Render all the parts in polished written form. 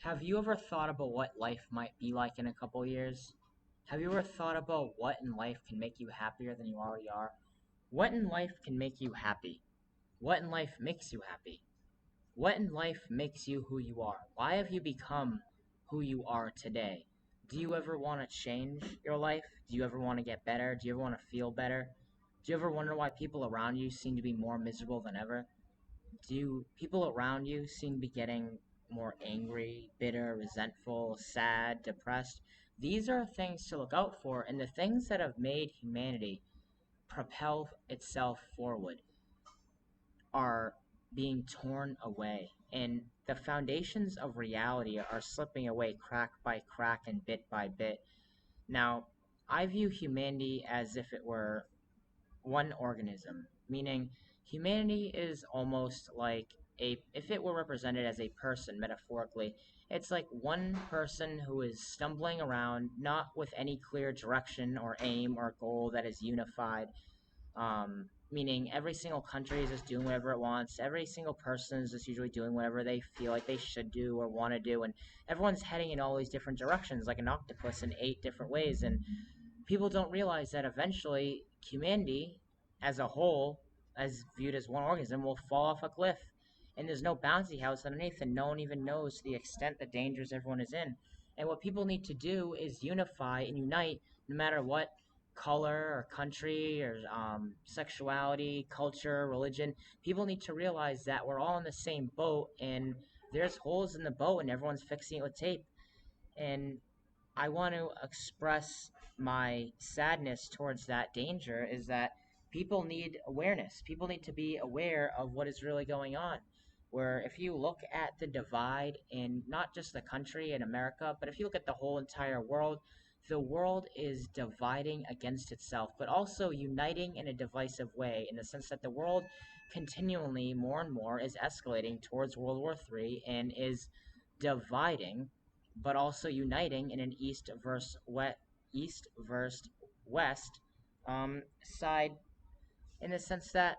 Have you ever thought about what life might be like in a couple years? Have you ever thought about what in life can make you happier than you already are? What in life can make you happy? What in life makes you happy? What in life makes you who you are? Why have you become who you are today? Do you ever want to change your life? Do you ever want to get better? Do you ever want to feel better? Do you ever wonder why people around you seem to be more miserable than ever? Do people around you seem to be getting more angry, bitter, resentful, sad, depressed? These are things to look out for, and the things that have made humanity propel itself forward are being torn away, and the foundations of reality are slipping away crack by crack and bit by bit. Now, I view humanity as if it were one organism, meaning humanity is almost like if it were represented as a person metaphorically, it's like one person who is stumbling around, not with any clear direction or aim or goal that is unified. Meaning every single country is just doing whatever it wants. Every single person is just usually doing whatever they feel like they should do or want to do, and everyone's heading in all these different directions, like an octopus in 8 different ways. And people don't realize that eventually humanity as a whole, as viewed as one organism, will fall off a cliff. And there's no bouncy house underneath, and no one even knows the extent the dangers everyone is in. And what people need to do is unify and unite, no matter what color or country or sexuality, culture, religion. People need to realize that we're all in the same boat, and there's holes in the boat, and everyone's fixing it with tape. And I want to express my sadness towards that danger is that people need awareness. People need to be aware of what is really going on. Where if you look at the divide in not just the country in America, but if you look at the whole entire world, the world is dividing against itself, but also uniting in a divisive way, in the sense that the world continually more and more is escalating towards World War III and is dividing but also uniting in an east versus west side, in the sense that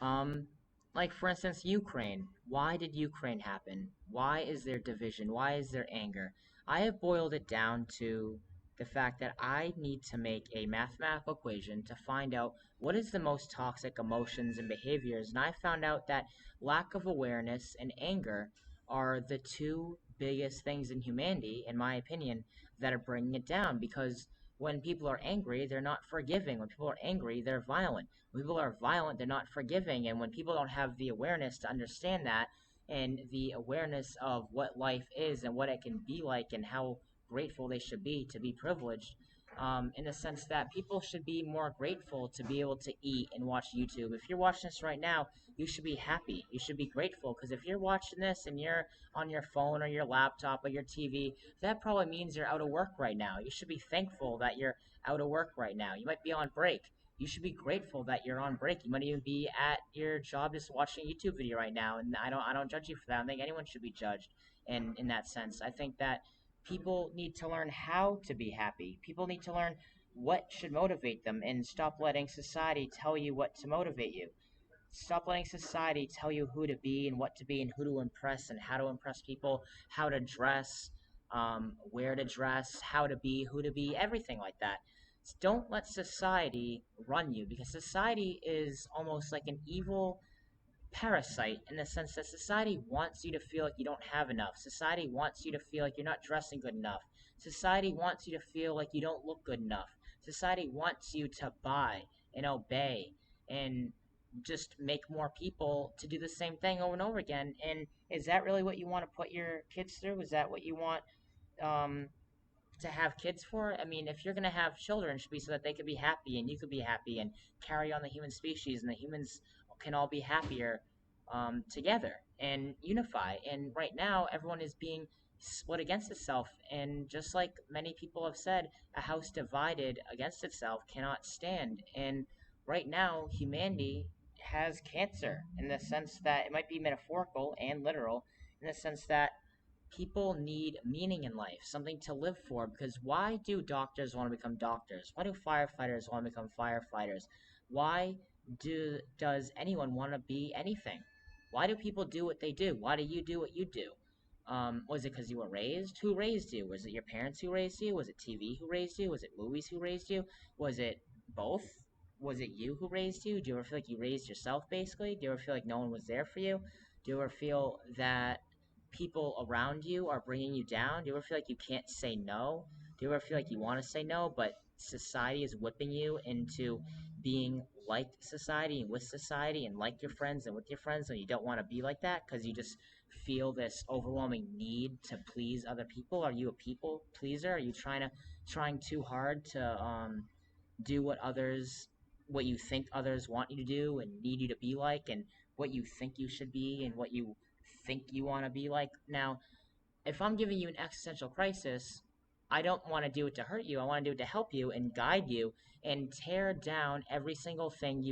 um like for instance Ukraine. Why did Ukraine happen? Why is there division? Why is there anger? I have boiled it down to the fact that I need to make a mathematical equation to find out what is the most toxic emotions and behaviors, and I found out that lack of awareness and anger are the two biggest things in humanity, in my opinion, that are bringing it down. Because when people are angry, they're not forgiving. When people are angry, they're violent. When people are violent, they're not forgiving. And when people don't have the awareness to understand that, and the awareness of what life is and what it can be like, and how grateful they should be to be privileged, in the sense that people should be more grateful to be able to eat and watch YouTube. If you're watching this right now, you should be happy. You should be grateful, because if you're watching this and you're on your phone or your laptop or your TV, that probably means you're out of work right now. You should be thankful that you're out of work right now. You might be on break. You should be grateful that you're on break. You might even be at your job just watching a YouTube video right now, and I don't judge you for that. I don't think anyone should be judged in that sense. I think that people need to learn how to be happy. People need to learn what should motivate them, and stop letting society tell you what to motivate you. Stop letting society tell you who to be and what to be and who to impress and how to impress people, how to dress, where to dress, how to be, who to be, everything like that. Don't let society run you, because society is almost like an evil parasite, in the sense that society wants you to feel like you don't have enough. Society wants you to feel like you're not dressing good enough. Society wants you to feel like you don't look good enough. Society wants you to buy and obey and just make more people to do the same thing over and over again. And is that really what you want to put your kids through? Is that what you want um, to have kids for? I mean, if you're going to have children, it should be so that they could be happy and you could be happy and carry on the human species, and the humans can all be happier together and unify. And right now, everyone is being split against itself. And just like many people have said, a house divided against itself cannot stand. And right now, humanity has cancer, in the sense that it might be metaphorical and literal, in the sense that people need meaning in life, something to live for. Because why do doctors want to become doctors? Why do firefighters want to become firefighters? Why does anyone want to be anything? Why do people do what they do? Why do you do what you do? Was it because you were raised? Who raised you? Was it your parents who raised you? Was it TV who raised you? Was it movies who raised you? Was it both? Was it you who raised you? Do you ever feel like you raised yourself, basically? Do you ever feel like no one was there for you? Do you ever feel that people around you are bringing you down? Do you ever feel like you can't say no? Do you ever feel like you want to say no, but society is whipping you into being like society and with society and like your friends and with your friends, and you don't want to be like that because you just feel this overwhelming need to please other people? Are you a people pleaser? Are you trying too hard to do what you think others want you to do and need you to be like, and what you think you should be and what you think you want to be like? Now, if I'm giving you an existential crisis, I don't want to do it to hurt you. I want to do it to help you and guide you and tear down every single thing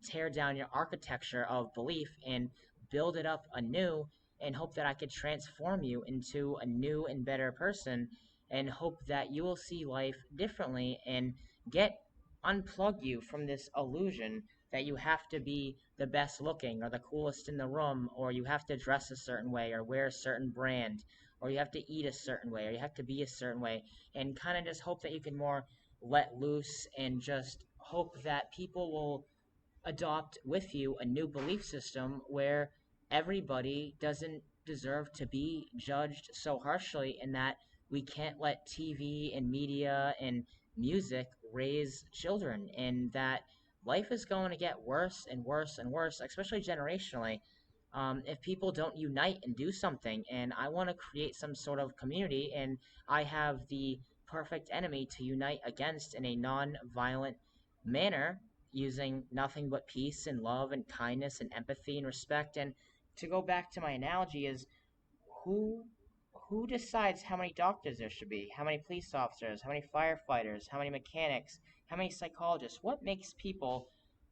tear down your architecture of belief and build it up anew, and hope that I could transform you into a new and better person, and hope that you will see life differently and get unplug you from this illusion that you have to be the best looking or the coolest in the room, or you have to dress a certain way or wear a certain brand, or you have to eat a certain way, or you have to be a certain way, and kind of just hope that you can more let loose and just hope that people will adopt with you a new belief system where everybody doesn't deserve to be judged so harshly, and that we can't let TV and media and music raise children, and that life is going to get worse and worse and worse, especially generationally, if people don't unite and do something. And I want to create some sort of community, and I have the perfect enemy to unite against in a non-violent manner, using nothing but peace and love and kindness and empathy and respect. And to go back to my analogy is, who who decides how many doctors there should be, how many police officers, how many firefighters, how many mechanics, how many psychologists? What makes people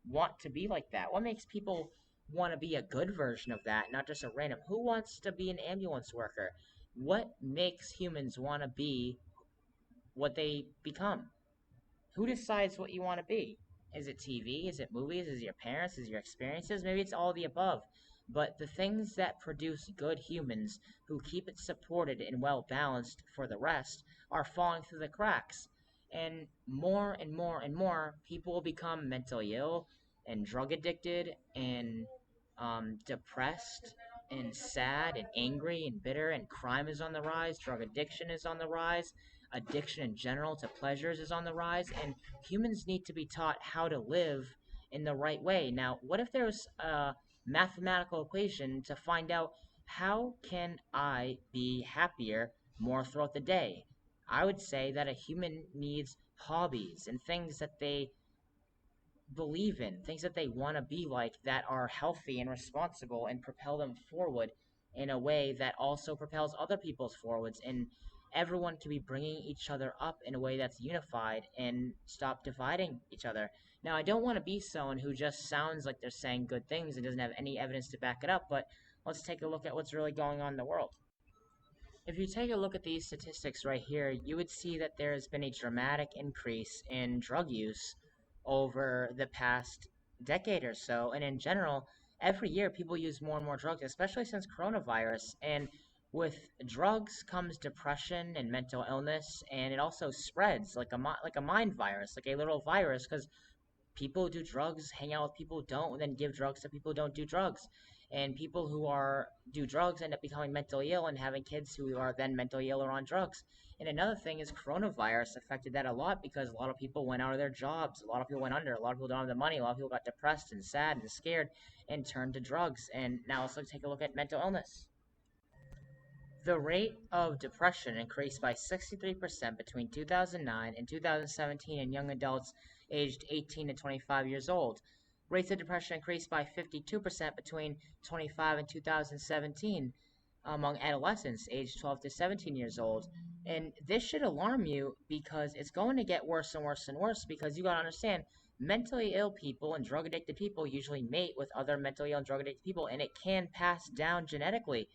want to be like that? What makes people want to be a good version of that, not just a random? Who wants to be an ambulance worker? What makes humans want to be what they become? Who decides what you want to be? Is it TV? Is it movies? Is it your parents? Is it your experiences? Maybe it's all the above. But the things that produce good humans who keep it supported and well balanced for the rest are falling through the cracks. And more and more people will become mentally ill and drug addicted and depressed and sad and angry and bitter, and crime is on the rise, drug addiction is on the rise, addiction in general to pleasures is on the rise, and humans need to be taught how to live in the right way. Now, what if there's a mathematical equation to find out how can I be happier more throughout the day? I would say that a human needs hobbies and things that they believe in, things that they want to be like, that are healthy and responsible and propel them forward in a way that also propels other people's forwards, and everyone to be bringing each other up in a way that's unified and stop dividing each other. Now, I don't want to be someone who just sounds like they're saying good things and doesn't have any evidence to back it up, but let's take a look at what's really going on in the world. If you take a look at these statistics right here, you would see that there has been a dramatic increase in drug use over the past decade or so. And in general, every year people use more and more drugs, especially since coronavirus. And with drugs comes depression and mental illness, and it also spreads like like a mind virus, like a little virus, because people who do drugs hang out with people who don't, and then give drugs to people who don't do drugs. And people who are do drugs end up becoming mentally ill and having kids who are then mentally ill or on drugs. And another thing is coronavirus affected that a lot, because a lot of people went out of their jobs, a lot of people went under, a lot of people don't have the money, a lot of people got depressed and sad and scared and turned to drugs. And now let's take a look at mental illness. The rate of depression increased by 63% between 2009 and 2017 in young adults aged 18 to 25 years old. Rates of depression increased by 52% between 25 and 2017 among adolescents aged 12 to 17 years old. And this should alarm you, because it's going to get worse and worse and worse, because you got to understand, mentally ill people and drug addicted people usually mate with other mentally ill and drug addicted people, and it can pass down genetically,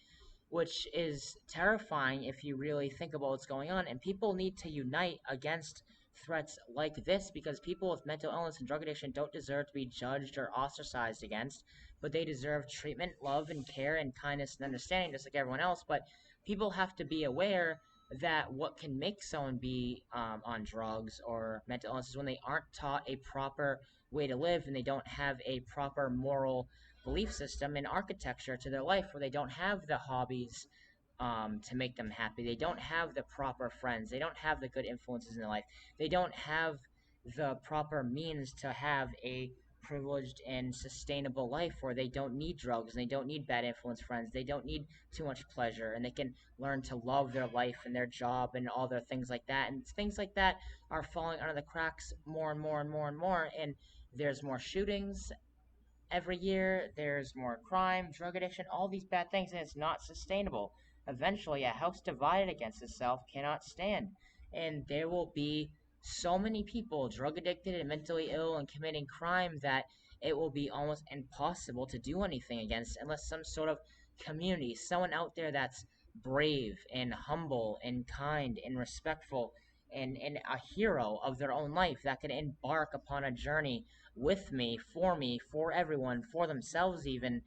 which is terrifying if you really think about what's going on. And people need to unite against threats like this, because people with mental illness and drug addiction don't deserve to be judged or ostracized against, but they deserve treatment, love, and care, and kindness and understanding, just like everyone else. But people have to be aware that what can make someone be on drugs or mental illness is when they aren't taught a proper way to live and they don't have a proper moral belief system and architecture to their life, where they don't have the hobbies to make them happy. They don't have the proper friends. They don't have the good influences in their life. They don't have the proper means to have a privileged and sustainable life where they don't need drugs and they don't need bad influence friends. They don't need too much pleasure, and they can learn to love their life and their job and all their things like that. And things like that are falling under the cracks more and more and more and more. And there's more shootings every year. There's more crime, drug addiction, all these bad things, and it's not sustainable. Eventually, a house divided against itself cannot stand, and there will be so many people drug addicted and mentally ill and committing crime that it will be almost impossible to do anything against unless some sort of community, someone out there that's brave and humble and kind and respectful and a hero of their own life that can embark upon a journey with me, for everyone, for themselves even,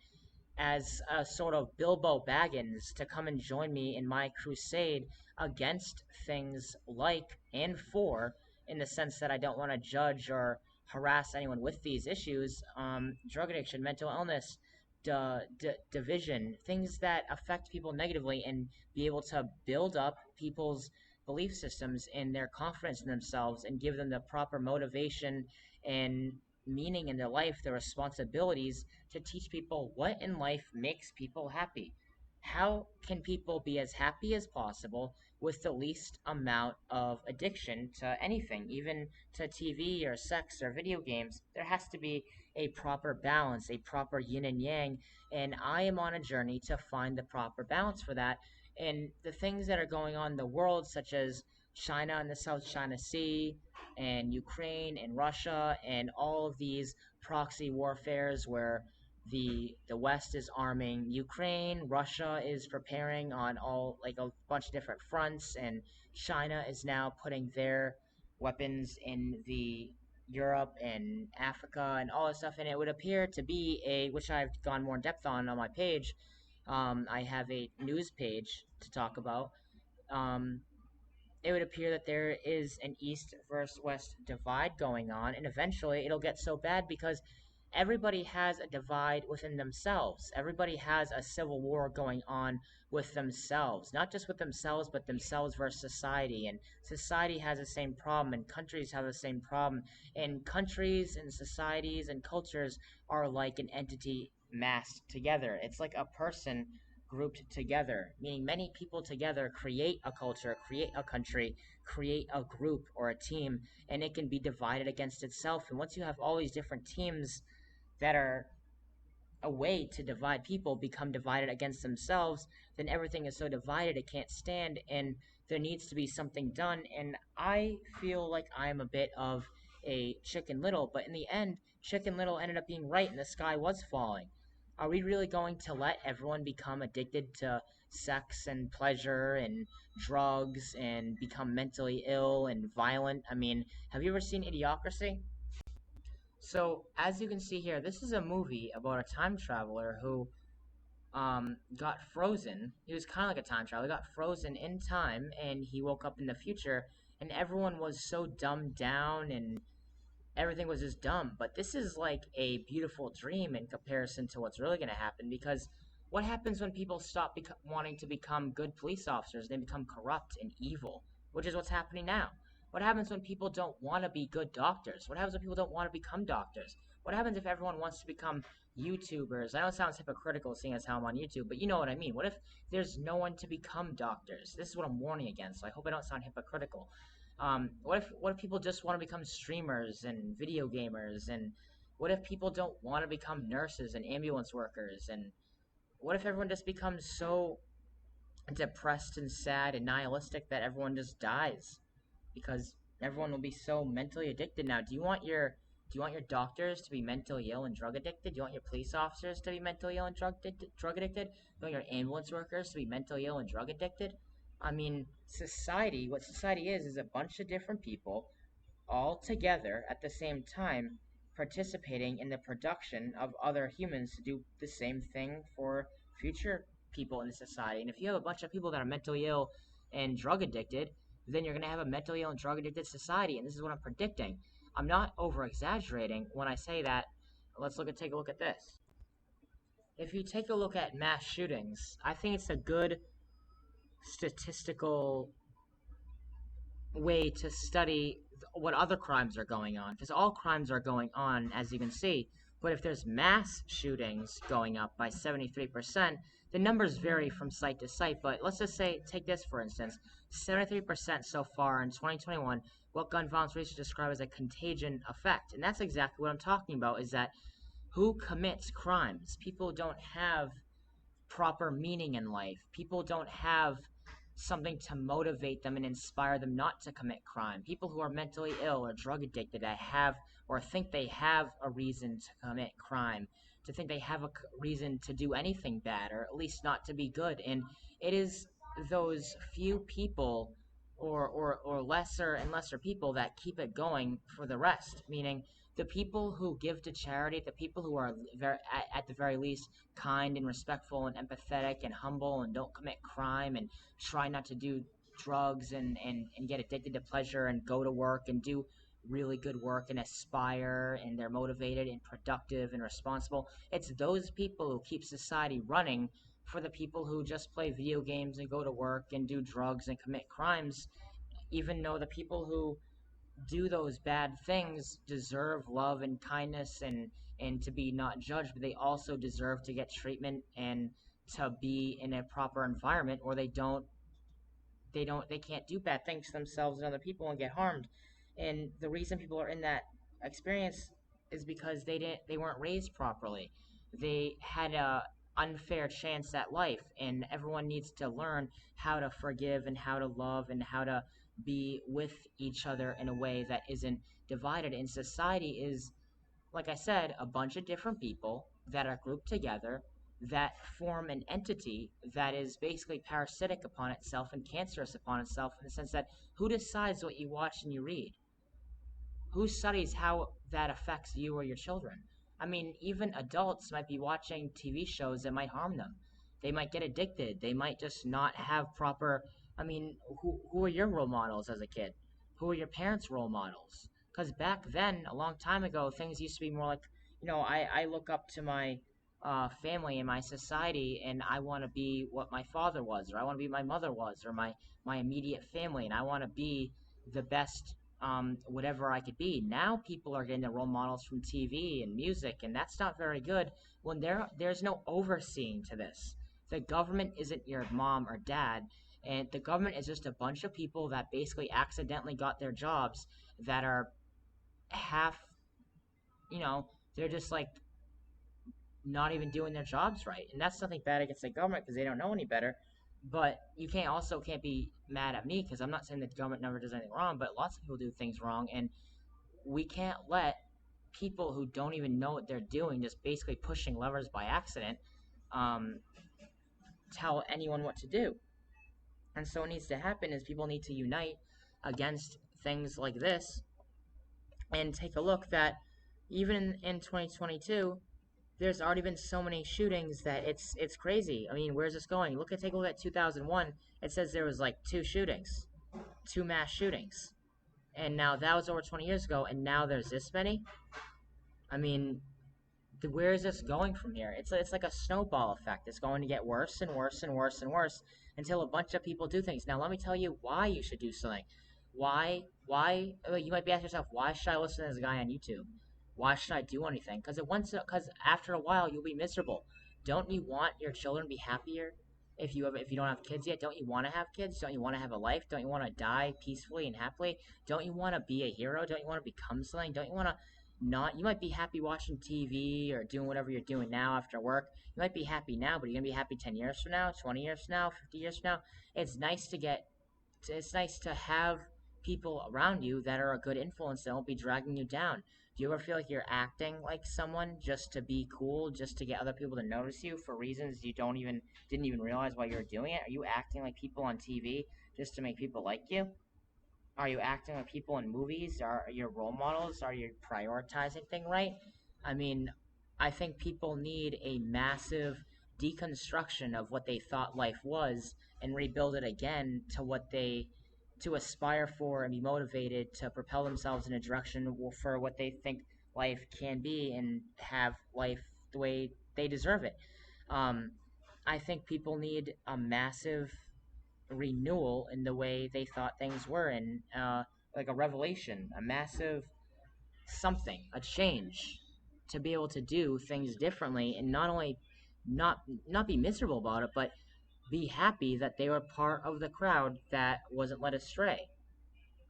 as a sort of Bilbo Baggins to come and join me in my crusade against things like and for, in the sense that I don't want to judge or harass anyone with these issues, drug addiction, mental illness, division, things that affect people negatively, and be able to build up people's belief systems and their confidence in themselves and give them the proper motivation and meaning in their life, their responsibilities to teach people what in life makes people happy. How can people be as happy as possible with the least amount of addiction to anything, even to TV or sex or video games? There has to be a proper balance, a proper yin and yang, and I am on a journey to find the proper balance for that. And the things that are going on in the world, such as China and the South China Sea, and Ukraine and Russia, and all of these proxy warfares where the West is arming Ukraine, Russia is preparing on all like a bunch of different fronts, and China is now putting their weapons in the Europe and Africa and all this stuff, and it would appear to be a, which I've gone more in depth on my page. I have a news page to talk about. Um, it would appear that there is an East versus West divide going on, and eventually it'll get so bad because everybody has a divide within themselves. Everybody has a civil war going on with themselves, not just with themselves, but themselves versus society. And society has the same problem, and countries have the same problem. And countries and societies and cultures are like an entity massed together. It's like a person grouped together, meaning many people together create a culture, create a country, create a group or a team, and it can be divided against itself. And once you have all these different teams that are a way to divide people become divided against themselves, then everything is so divided it can't stand, and there needs to be something done. And I feel like I'm a bit of a Chicken Little, but in the end, Chicken Little ended up being right and the sky was falling. Are we really going to let everyone become addicted to sex and pleasure and drugs and become mentally ill and violent? I mean, have you ever seen Idiocracy? So, as you can see here, this is a movie about a time traveler who got frozen. He was kind of like a time traveler. He got frozen in time, and he woke up in the future, and everyone was so dumbed down, and everything was just dumb. But this is like a beautiful dream in comparison to what's really going to happen, because what happens when people stop wanting to become good police officers? They become corrupt and evil, which is what's happening now. What happens when people don't want to be good doctors? What happens when people don't want to become doctors? What happens if everyone wants to become YouTubers? I know it sounds hypocritical seeing as how I'm on YouTube, but you know what I mean. What if there's no one to become doctors? This is what I'm warning against, so I hope I don't sound hypocritical. What if people just want to become streamers and video gamers? And what if people don't want to become nurses and ambulance workers? And what if everyone just becomes so depressed and sad and nihilistic that everyone just dies? Because everyone will be so mentally addicted now. Do you want your doctors to be mentally ill and drug addicted? Do you want your police officers to be mentally ill and drug addicted? Do you want your ambulance workers to be mentally ill and drug addicted? I mean, what society is a bunch of different people all together at the same time participating in the production of other humans to do the same thing for future people in the society. And if you have a bunch of people that are mentally ill and drug addicted, then you're going to have a mentally ill and drug addicted society. And this is what I'm predicting. I'm not over exaggerating when I say that. Take a look at this. If you take a look at mass shootings, I think it's a good statistical way to study what other crimes are going on, because all crimes are going on, as you can see. But if there's mass shootings going up by 73%, the numbers vary from site to site. But let's just say, take this for instance, 73% so far in 2021, what gun violence research describe as a contagion effect. And that's exactly what I'm talking about, is that who commits crimes? People don't have proper meaning in life. People don't have something to motivate them and inspire them not to commit crime. People who are mentally ill or drug addicted that have or think they have a reason to commit crime, to think they have a reason to do anything bad, or at least not to be good. And it is those few people or lesser and lesser people that keep it going for the rest, meaning the people who give to charity, the people who are at the very least kind and respectful and empathetic and humble and don't commit crime and try not to do drugs and get addicted to pleasure and go to work and do really good work and aspire, and they're motivated and productive and responsible. It's those people who keep society running for the people who just play video games and go to work and do drugs and commit crimes, even though the people who do those bad things deserve love and kindness and to be not judged, but they also deserve to get treatment and to be in a proper environment, or they can't do bad things to themselves and other people and get harmed. And the reason people are in that experience is because they weren't raised properly. They had a unfair chance at life, and everyone needs to learn how to forgive and how to love and how to be with each other in a way that isn't divided. And society is, like I said, a bunch of different people that are grouped together that form an entity that is basically parasitic upon itself and cancerous upon itself, in the sense that who decides what you watch and you read? Who studies how that affects you or your children? I mean, even adults might be watching TV shows that might harm them. They might get addicted. They might just not have proper. I mean, who are your role models as a kid? Who are your parents' role models? Because back then, a long time ago, things used to be more like, I look up to my family and my society, and I want to be what my father was, or I want to be my mother was, or my immediate family, and I want to be the best whatever I could be. Now people are getting their role models from TV and music, and that's not very good when there's no overseeing to this. The government isn't your mom or dad, and the government is just a bunch of people that basically accidentally got their jobs that are half, you know, they're just like not even doing their jobs right. And that's nothing bad against the government because they don't know any better. But you can't be mad at me because I'm not saying that the government never does anything wrong, but lots of people do things wrong, and we can't let people who don't even know what they're doing, just basically pushing levers by accident, um, tell anyone what to do. And so what needs to happen is people need to unite against things like this and take a look that even in 2022, there's already been so many shootings that it's crazy. I mean, where's this going? Take a look at 2001. It says there was like two mass shootings, and now that was over 20 years ago, and now there's this many. I mean, where is this going from here? It's like a snowball effect. It's going to get worse and worse and worse and worse until a bunch of people do things. Now, let me tell you why you should do something. Why? You might be asking yourself, why should I listen to this guy on YouTube? Why should I do anything? Because after a while, you'll be miserable. Don't you want your children to be happier? If you don't have kids yet, don't you want to have kids? Don't you want to have a life? Don't you want to die peacefully and happily? Don't you want to be a hero? Don't you want to become something? Don't you want to not? You might be happy watching TV or doing whatever you're doing now after work. You might be happy now, but you're gonna be happy 10 years from now, 20 years from now, 50 years from now. It's nice to have people around you that are a good influence that won't be dragging you down. Do you ever feel like you're acting like someone just to be cool, just to get other people to notice you for reasons you didn't even realize why you were doing it? Are you acting like people on TV just to make people like you? Are you acting with people in movies? Are your role models? Are you prioritizing thing right? I mean, I think people need a massive deconstruction of what they thought life was and rebuild it again to what they to aspire for and be motivated to propel themselves in a direction for what they think life can be and have life the way they deserve it. Um, I think people need a massive renewal in the way they thought things were, and like a revelation, a massive something, a change, to be able to do things differently, and not only not not be miserable about it, but be happy that they were part of the crowd that wasn't led astray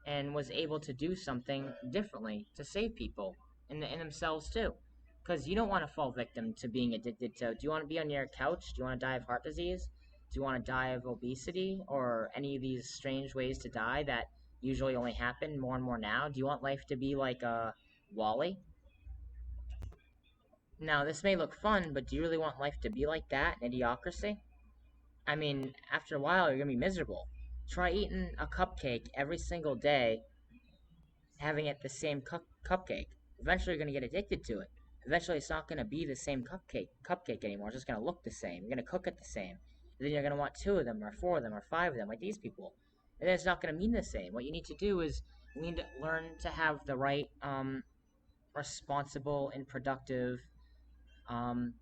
and was able to do something differently to save people and themselves too. Because you don't want to fall victim to being addicted to. Do you want to be on your couch? Do you want to die of heart disease? Do you want to die of obesity or any of these strange ways to die that usually only happen more and more now? Do you want life to be like a Wally? Now, this may look fun, but do you really want life to be like that, an idiocracy? I mean, after a while, you're gonna be miserable. Try eating a cupcake every single day, having it the same cupcake. Eventually, you're gonna get addicted to it. Eventually, it's not gonna be the same cupcake anymore. It's just gonna look the same. You're gonna cook it the same. And then you're gonna want two of them, or four of them, or five of them, like these people. And then it's not gonna mean the same. What you need to do is you need to learn to have the right, responsible and productive um,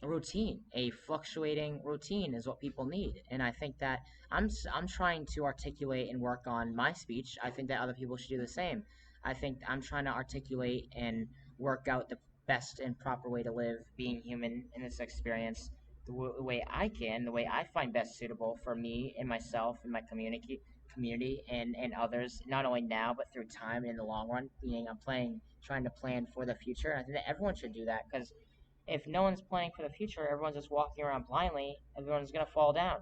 routine. A fluctuating routine is what people need, and I think that I'm trying to articulate and work on my speech. I think that other people should do the same. I think I'm trying to articulate and work out the best and proper way to live being human in this experience the way I can, the way I find best suitable for me and myself and my community and others, not only now but through time and in the long run. Meaning I'm playing trying to plan for the future. I think that everyone should do that, because if no one's planning for the future, everyone's just walking around blindly, everyone's going to fall down.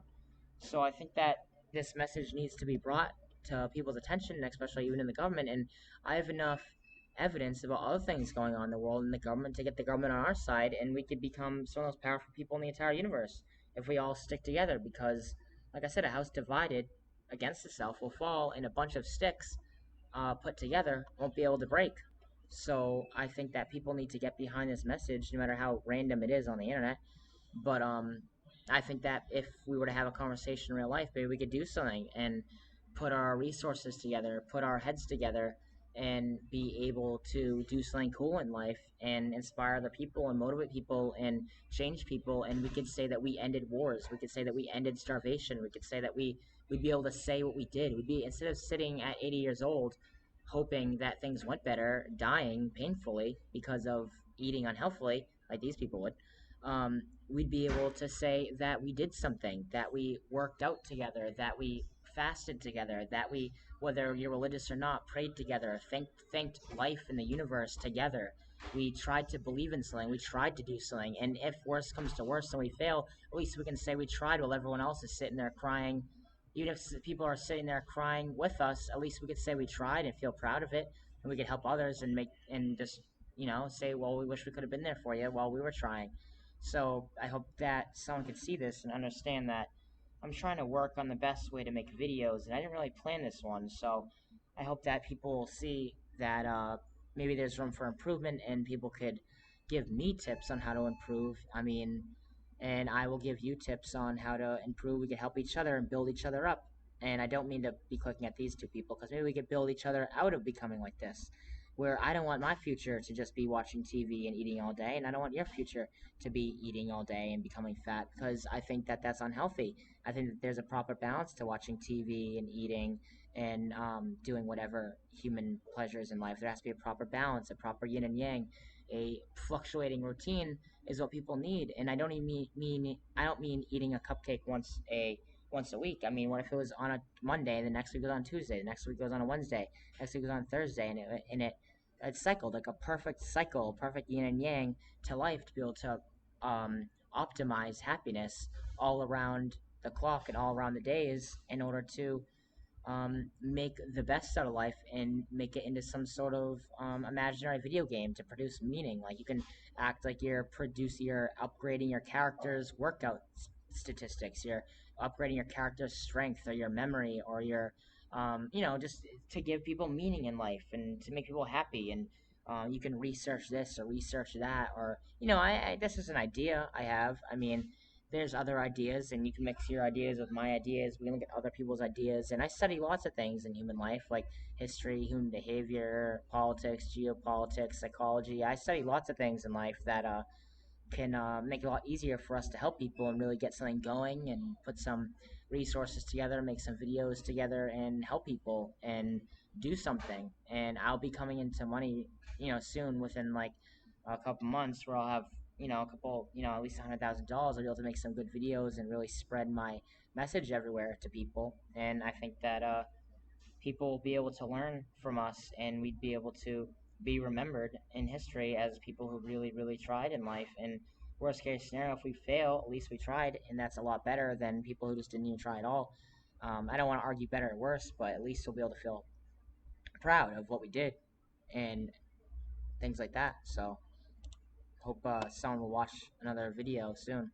So I think that this message needs to be brought to people's attention, especially even in the government. And I have enough evidence about other things going on in the world and the government to get the government on our side, and we could become some of the most powerful people in the entire universe if we all stick together. Because, like I said, a house divided against itself will fall, and a bunch of sticks put together won't be able to break. So I think that people need to get behind this message, no matter how random it is on the internet. But I think that if we were to have a conversation in real life, maybe we could do something and put our resources together, put our heads together, and be able to do something cool in life and inspire other people and motivate people and change people. And we could say that we ended wars. We could say that we ended starvation. We could say that we'd be able to say what we did. We'd be, instead of sitting at 80 years old hoping that things went better, dying painfully because of eating unhealthily, like these people would, we'd be able to say that we did something, that we worked out together, that we fasted together, that we, whether you're religious or not, prayed together, thanked life and the universe together. We tried to believe in something, we tried to do something, and if worse comes to worse and we fail, at least we can say we tried while everyone else is sitting there crying. Even if people are sitting there crying with us, at least we could say we tried and feel proud of it, and we could help others and make and just say, well, we wish we could have been there for you while we were trying. So I hope that someone could see this and understand that I'm trying to work on the best way to make videos, and I didn't really plan this one. So I hope that people will see that maybe there's room for improvement, and people could give me tips on how to improve. I mean, and I will give you tips on how to improve. We can help each other and build each other up. And I don't mean to be clicking at these two people, because maybe we could build each other out of becoming like this. Where I don't want my future to just be watching TV and eating all day, and I don't want your future to be eating all day and becoming fat, because I think that that's unhealthy. I think that there's a proper balance to watching TV and eating and doing whatever human pleasures in life. There has to be a proper balance, a proper yin and yang, a fluctuating routine is what people need. And I don't even I don't mean eating a cupcake once a week. I mean, what if it was on a Monday, the next week goes on Tuesday, the next week goes on a Wednesday, next week goes on Thursday, and it's cycled like a perfect cycle, perfect yin and yang to life, to be able to optimize happiness all around the clock and all around the days in order to make the best out of life and make it into some sort of imaginary video game to produce meaning. Like you can act like you're upgrading your character's workout statistics, you're upgrading your character's strength or your memory or your you know, just to give people meaning in life and to make people happy. And you can research this or research that, or you know, this is an idea I have. I mean, there's other ideas, and you can mix your ideas with my ideas. We can look at other people's ideas, and I study lots of things in human life, like history, human behavior, politics, geopolitics, psychology. I study lots of things in life that can make it a lot easier for us to help people and really get something going and put some resources together, make some videos together, and help people and do something. And I'll be coming into money, you know, soon within like a couple months where I'll have, you know, a couple, you know, at least $100,000. I'll be able to make some good videos and really spread my message everywhere to people. And I think that people will be able to learn from us, and we'd be able to be remembered in history as people who really, really tried in life. And worst case scenario, if we fail, at least we tried, and that's a lot better than people who just didn't even try at all. I don't want to argue better or worse, but at least we'll be able to feel proud of what we did and things like that. So hope someone will watch another video soon.